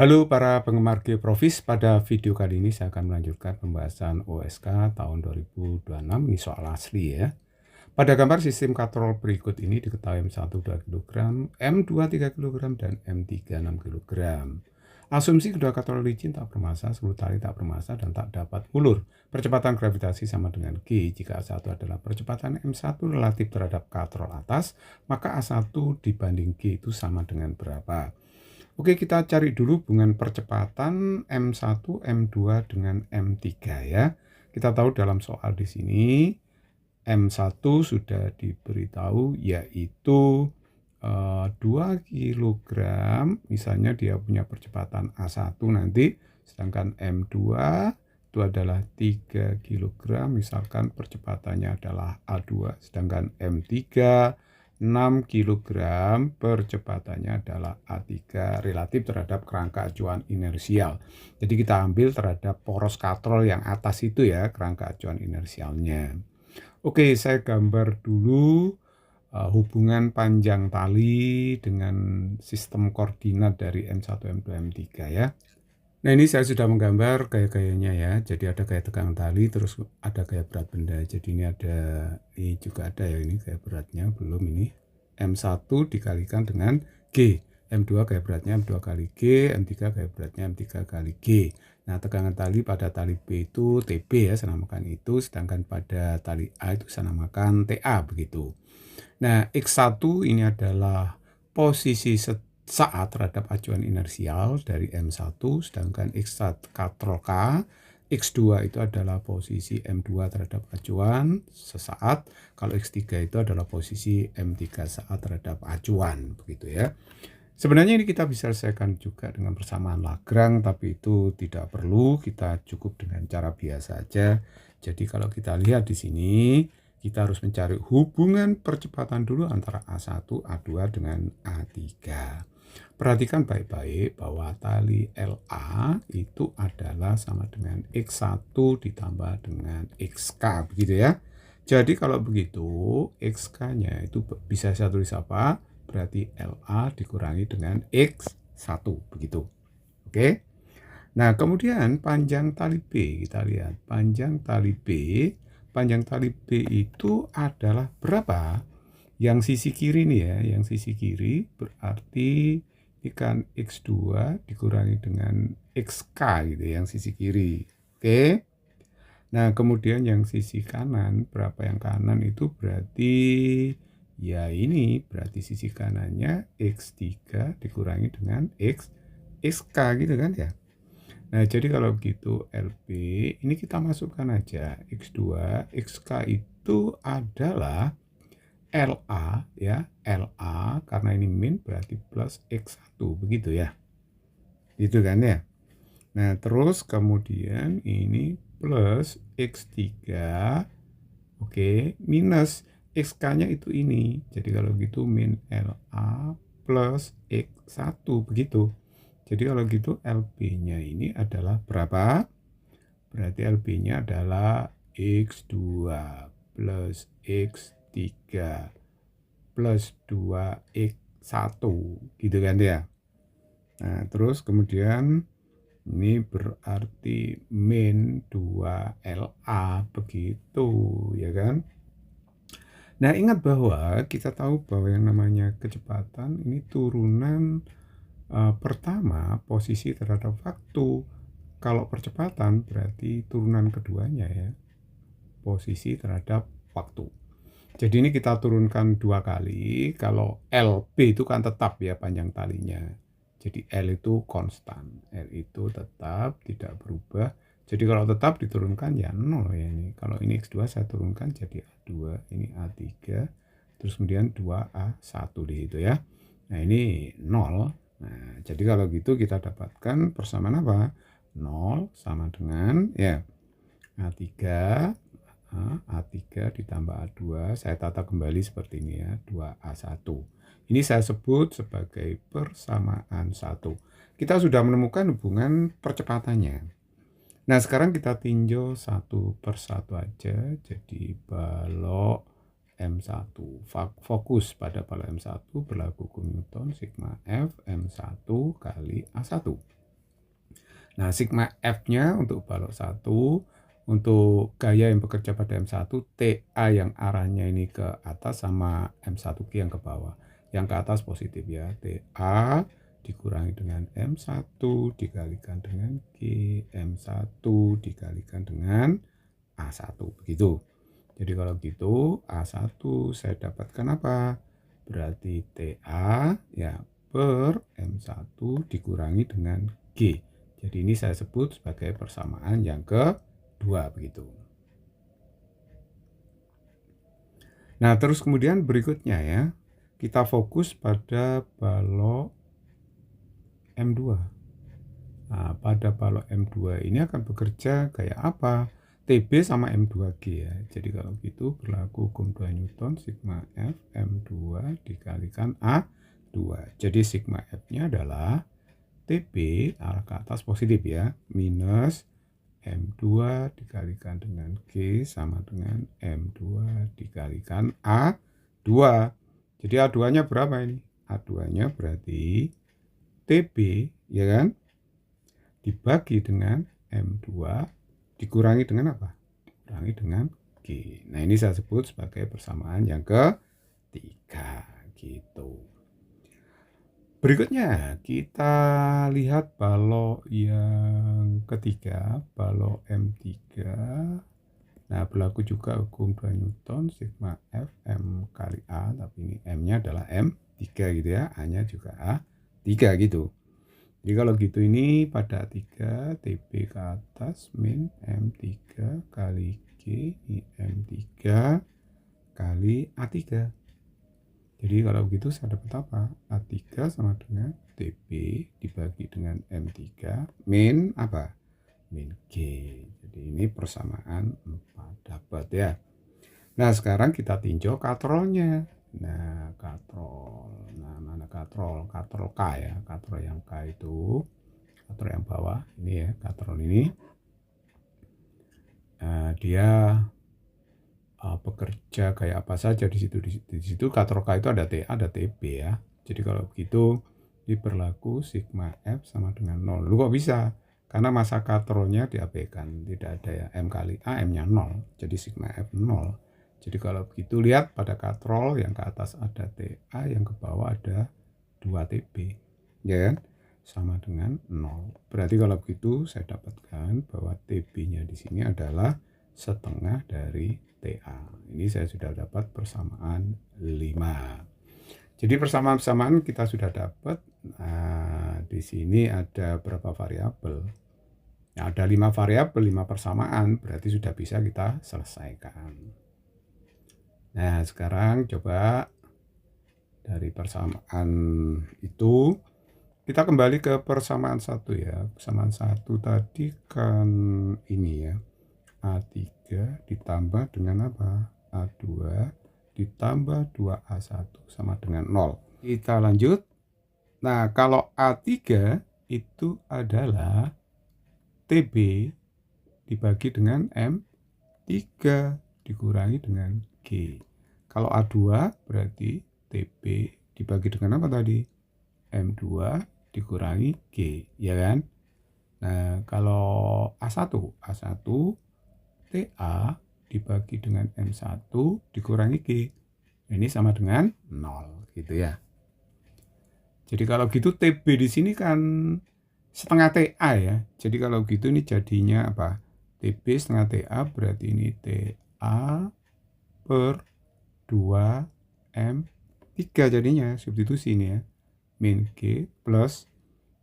Halo para penggemar Geoprofis, pada video kali ini saya akan melanjutkan pembahasan OSK tahun 2026, ini soal asli ya. Pada gambar sistem katrol berikut ini diketahui M1 2 kg, M2 3 kg, dan M3 6 kg. Asumsi kedua katrol licin tak bermassa, 10 tali tak bermassa, dan tak dapat ulur. Percepatan gravitasi sama dengan G. Jika A1 adalah percepatan M1 relatif terhadap katrol atas, maka A1 dibanding G itu sama dengan berapa? Oke, kita cari dulu hubungan percepatan M1, M2 dengan M3 ya. Kita tahu dalam soal di sini M1 sudah diberitahu yaitu 2 kg, misalnya dia punya percepatan A1 nanti, sedangkan M2 itu adalah 3 kg, misalkan percepatannya adalah A2, sedangkan M3 6 kg, percepatannya adalah A3 relatif terhadap kerangka acuan inersial. Jadi kita ambil terhadap poros katrol yang atas itu ya, kerangka acuan inersialnya. Oke, saya gambar dulu hubungan panjang tali dengan sistem koordinat dari M1, M2, M3 ya. Nah, ini saya sudah menggambar gaya-gayanya ya. Jadi ada gaya tegangan tali, terus ada gaya berat benda. Jadi ini juga ada ya, ini gaya beratnya belum ini. M1 dikalikan dengan G. M2 gaya beratnya M2 kali G, M3 gaya beratnya M3 kali G. Nah, tegangan tali pada tali B itu TB ya, saya namakan itu. Sedangkan pada tali A itu saya namakan TA begitu. Nah, X1 ini adalah posisi saat terhadap acuan inersial dari M1, sedangkan X1 katrol K, X2 itu adalah posisi M2 terhadap acuan sesaat, kalau X3 itu adalah posisi M3 saat terhadap acuan, begitu ya. Sebenarnya ini kita bisa selesaikan juga dengan persamaan Lagrange, tapi itu tidak perlu, kita cukup dengan cara biasa saja. Jadi kalau kita lihat di sini, kita harus mencari hubungan percepatan dulu antara A1, A2 dengan A3. Perhatikan baik-baik bahwa tali LA itu adalah sama dengan X1 ditambah dengan XK, begitu ya. Jadi kalau begitu, XK-nya itu bisa saya tulis apa? Berarti LA dikurangi dengan X1, begitu. Oke. Nah, kemudian panjang tali B, kita lihat. Panjang tali B itu adalah berapa? Yang sisi kiri nih ya, yang sisi kiri berarti ikan X2 dikurangi dengan XK gitu, yang sisi kiri. Oke. Nah, kemudian yang sisi kanan, berapa yang kanan itu berarti ya ini, berarti sisi kanannya X3 dikurangi dengan XK gitu kan ya. Nah, jadi kalau begitu LB ini kita masukkan aja X2, XK itu adalah LA ya, LA karena ini min berarti plus X1 begitu ya. Gitu kan ya. Nah, terus kemudian ini plus X3, oke, minus XK-nya itu ini. Jadi kalau gitu min LA plus X1 begitu. Jadi kalau gitu LB-nya ini adalah berapa? Berarti LB-nya adalah X2 plus X3 plus 2X1 gitu kan ya. Nah, terus kemudian ini berarti min 2LA begitu ya kan. Nah, ingat bahwa kita tahu bahwa yang namanya kecepatan ini turunan pertama posisi terhadap waktu. Kalau percepatan berarti turunan keduanya ya, posisi terhadap waktu. Jadi ini kita turunkan 2 kali. Kalau LB itu kan tetap ya panjang talinya. Jadi L itu konstan. L itu tetap tidak berubah. Jadi kalau tetap diturunkan ya 0 ya ini. Kalau ini X2 saya turunkan jadi A2, ini A3, terus kemudian 2A1 di situ ya. Nah, ini 0. Nah, jadi kalau gitu kita dapatkan persamaan apa? 0 sama dengan ya A3 ditambah A2, saya tata kembali seperti ini ya, 2A1. Ini saya sebut sebagai persamaan 1. Kita sudah menemukan hubungan percepatannya. Nah, sekarang kita tinjau satu persatu aja. Jadi balok M1, fokus pada balok M1 berlaku hukum Newton sigma F M1 kali A1. Nah, sigma F-nya untuk balok 1, untuk gaya yang bekerja pada M1, TA yang arahnya ini ke atas sama M1G yang ke bawah. Yang ke atas positif ya, TA dikurangi dengan M1 dikalikan dengan G, M1 dikalikan dengan A1, begitu. Jadi kalau gitu A1 saya dapatkan apa? Berarti TA ya per M1 dikurangi dengan G. Jadi ini saya sebut sebagai persamaan yang kedua, begitu. Nah, terus kemudian berikutnya ya, kita fokus pada balok M2. Nah, pada balok M2 ini akan bekerja kayak apa? TB sama M2G ya. Jadi kalau gitu berlaku hukum 2 Newton sigma F M2 dikalikan A2. Jadi sigma F-nya adalah TB arah ke atas positif ya, minus M2 dikalikan dengan G sama dengan M2 dikalikan A2. Jadi A2-nya berapa ini? A2-nya berarti TB ya kan? Dibagi dengan M2 dikurangi dengan apa? Dikurangi dengan G. Nah, ini saya sebut sebagai persamaan yang ketiga gitu. Berikutnya kita lihat balok yang ketiga, balok M3. Nah, berlaku juga hukum 2 Newton sigma F M kali A, tapi ini M-nya adalah M3 gitu ya, A-nya juga A3 gitu. Jadi kalau gitu ini pada A3 TB ke atas min M3 kali G M3 kali A3. Jadi kalau begitu saya dapat apa? A3 sama dengan TB dibagi dengan M3 min apa? Min G. Jadi ini persamaan 4 dapat ya. Nah, sekarang kita tinjau katrolnya. Nah, katrol. Nah, mana katrol? Katrol K ya. Katrol yang K itu, katrol yang bawah ini ya, katrol ini. Dia bekerja kayak apa saja di situ. Di situ katrol K itu ada TA, ada TB ya. Jadi kalau begitu ini berlaku sigma F sama dengan 0. Lu kok bisa? Karena masa katrolnya diabaikan, tidak ada ya, M kali A, M-nya 0. Jadi sigma F 0. Jadi kalau begitu lihat pada katrol yang ke atas ada TA, yang ke bawah ada 2 TB. Ya kan? Sama dengan 0. Berarti kalau begitu saya dapatkan bahwa TB-nya di sini adalah setengah dari TA. Ini saya sudah dapat persamaan 5. Jadi persamaan-persamaan kita sudah dapat. Nah, di sini ada berapa variabel? Nah, ada 5 variabel, 5 persamaan, berarti sudah bisa kita selesaikan. Nah, sekarang coba dari persamaan itu kita kembali ke persamaan 1 ya. Persamaan 1 tadi kan ini ya. A3 ditambah dengan apa? A2 ditambah 2A1 sama dengan 0. Kita lanjut. Nah, kalau A3 itu adalah TB dibagi dengan M3 dikurangi dengan G. Kalau A2 berarti TB dibagi dengan apa tadi? M2 dikurangi G, ya kan? Nah, kalau A1 TA dibagi dengan M1 dikurangi G. Ini sama dengan 0 gitu ya. Jadi kalau gitu TB di sini kan setengah TA ya. Jadi kalau gitu ini jadinya apa? TB setengah TA berarti ini TA per 2M3 jadinya, substitusi ini ya. Min G plus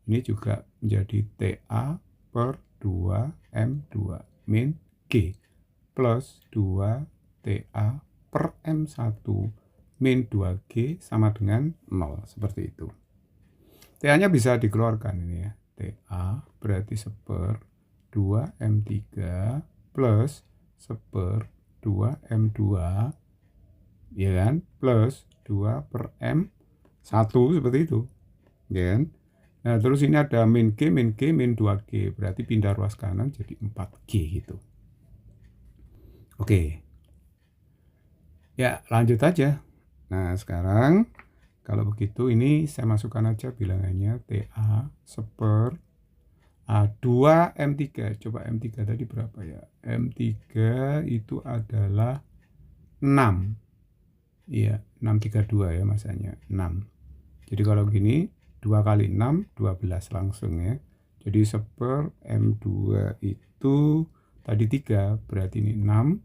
ini juga menjadi TA per 2M2 min G plus 2TA per M1 min 2G sama dengan 0. Seperti itu. TA-nya bisa dikeluarkan ini ya. TA berarti seper 2M3 plus seper 2M2 ya kan, plus 2 per M1 seperti itu ya kan. Nah, terus ini ada min G, min 2G, berarti pindah ruas kanan jadi 4G gitu. Oke. Ya, lanjut aja. Nah, sekarang kalau begitu ini saya masukkan aja bilangannya TA seper 2M3. Coba M3 tadi berapa ya? M3 itu adalah 6. Iya, 632 ya masanya. 6. Jadi kalau gini 2 kali 6, 12 langsung ya. Jadi 1/4 M2 itu tadi 3, berarti ini 6.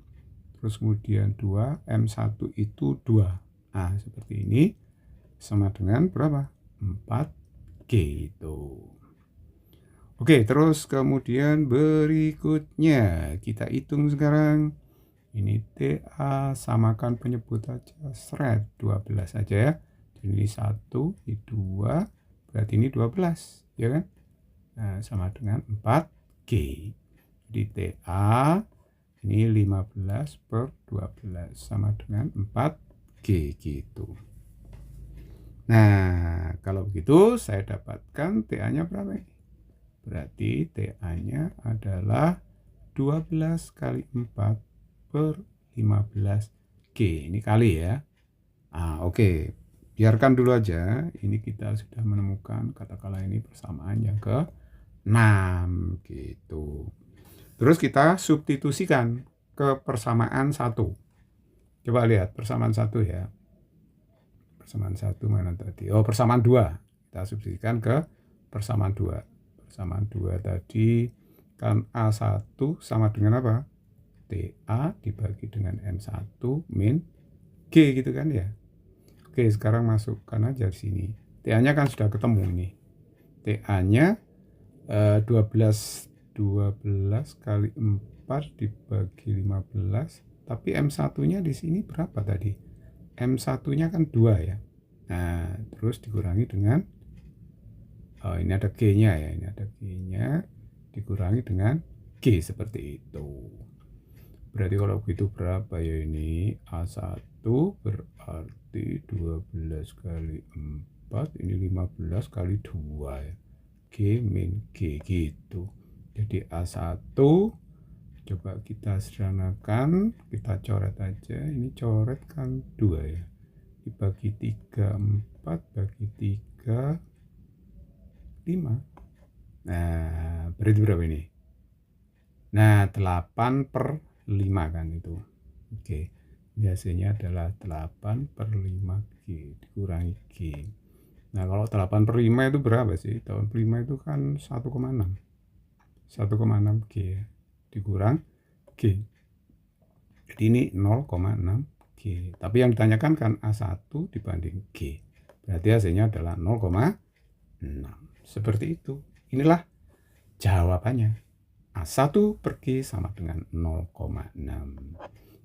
Terus kemudian 2, M1 itu 2. Nah, seperti ini sama dengan berapa? 4G itu. Oke, terus kemudian berikutnya kita hitung sekarang. Ini TA samakan penyebut aja, seret 12 aja ya. Jadi ini 1, ini 2, berarti ini 12, ya kan? Nah, sama dengan 4G. Jadi TA ini 15/12 sama dengan 4G gitu. Nah, kalau begitu saya dapatkan TA-nya berapa ini? Berarti TA-nya adalah 12 kali 4/15G. Ini kali ya. Oke. Biarkan dulu aja. Ini kita sudah menemukan katakanlah ini persamaan yang ke-6 gitu. Terus kita substitusikan ke persamaan 1. Coba lihat persamaan 1 ya. Persamaan 1 mana tadi? Oh, persamaan 2. Kita substitusikan ke persamaan 2. Persamaan 2 tadi kan A1 sama dengan apa? TA dibagi dengan M1 min G gitu kan ya. Oke, sekarang masukkan aja di sini. TA-nya kan sudah ketemu ini. TA-nya 12 kali 4 dibagi 15. Tapi M1-nya di sini berapa tadi? M1-nya kan 2 ya. Nah, terus dikurangi dengan ini ada G-nya ya. Ini ada G-nya dikurangi dengan G seperti itu. Berarti kalau begitu berapa ya ini? A1 berarti 12 kali 4, ini 15 kali 2 ya. G min G gitu. Jadi A1 coba kita sederhanakan, kita coret aja. Ini coret kan 2 ya. Dibagi 3, 4 bagi 3, 5. Nah, berarti berapa ini? Nah, 8/5 kan itu. Oke. Biasanya adalah 8/5G dikurangi G. Nah, kalau 8/5 itu berapa sih? 8/5 itu kan 1,6. 1,6G ya. Dikurang G. Jadi ini 0,6G. Tapi yang ditanyakan kan A1 dibanding G. Berarti hasilnya adalah 0,6. Seperti itu. Inilah jawabannya. A1 per G sama dengan 0,6.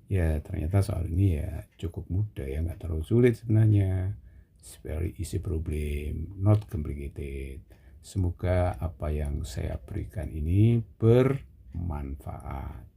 Ya, ternyata soal ini ya cukup mudah ya, nggak terlalu sulit sebenarnya. It's very easy problem, not complicated. Semoga apa yang saya berikan ini bermanfaat.